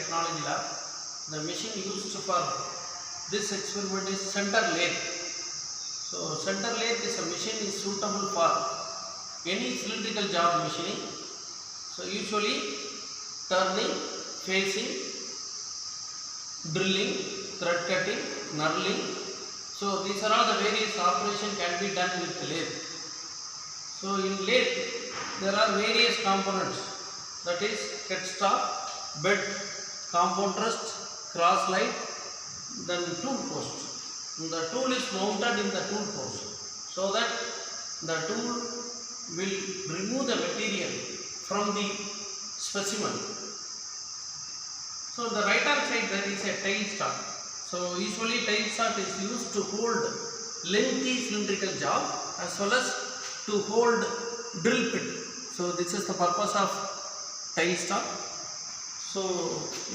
Technology Lab. The machine used for this experiment is center lathe. So center lathe is a machine is suitable for any cylindrical job machining. So usually turning, facing, drilling, thread cutting, knurling. So these are all the various operations can be done with the lathe. So in lathe there are various components, that is headstock, bed, compound rest, cross light, then tool post. The tool is mounted in the tool post so that the tool will remove the material from the specimen. So on the right hand side there is a tailstock. So usually tailstock is used to hold lengthy cylindrical job as well as to hold drill pit. So this is the purpose of tailstock. So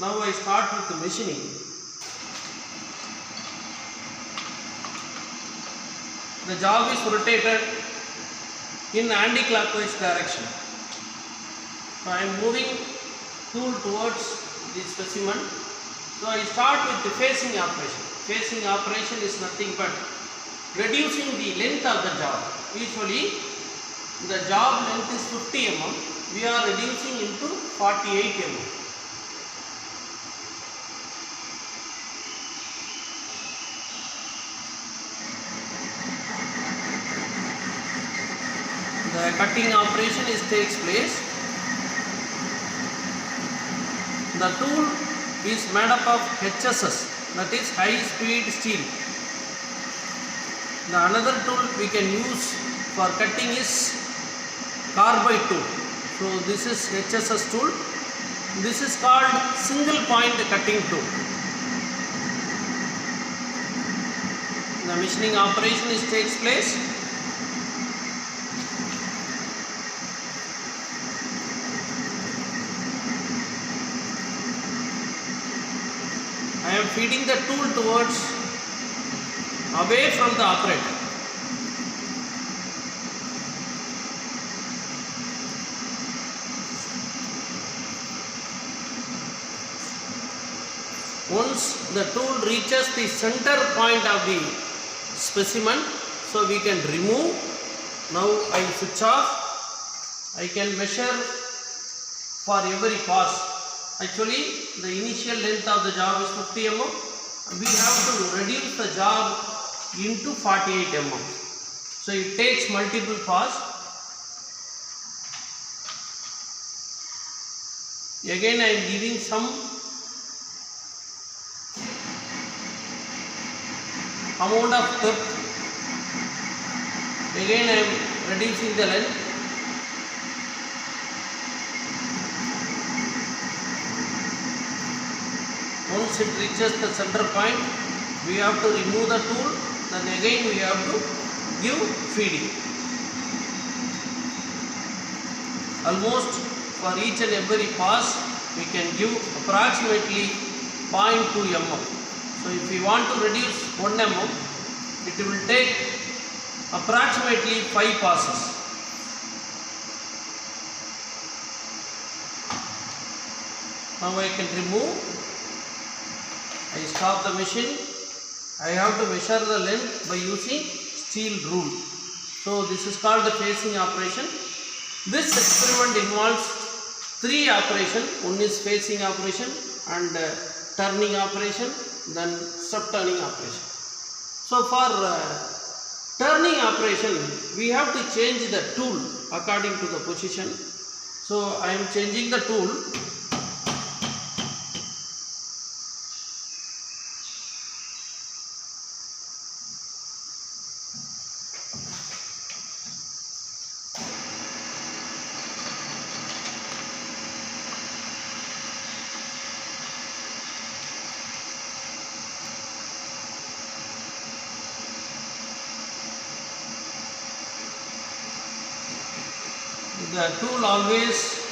now I start with the machining. The job is rotated in anti-clockwise direction. So I am moving tool towards the specimen. So I start with the facing operation. Facing operation is nothing but reducing the length of the job. Usually the job length is 50 mm. We are reducing into 48 mm. The cutting operation takes place. The tool is made up of HSS, that is high speed steel. The another tool we can use for cutting is carbide tool. So this is HSS tool. This is called single point cutting tool. The machining operation takes place. I am feeding the tool towards away from the operator. Once the tool reaches the center point of the specimen, so we can remove. Now I switch off. I can measure for every pass. Actually, the initial length of the job is 50 mm. We have to reduce the job into 48 mm. So it takes multiple passes. Again, I am giving some amount of depth. Again, I am reducing the length. Once it reaches the center point, we have to remove the tool, then again we have to give feeding. Almost for each and every pass, we can give approximately 0.2 mm. So if we want to reduce 1 mm, it will take approximately 5 passes. Now I can remove. I stop the machine. I have to measure the length by using steel rule. So this is called the facing operation. This experiment involves 3 operations. One is facing operation and turning operation, then sub-turning operation. So for turning operation, we have to change the tool according to the position. So I am changing the tool. The tool always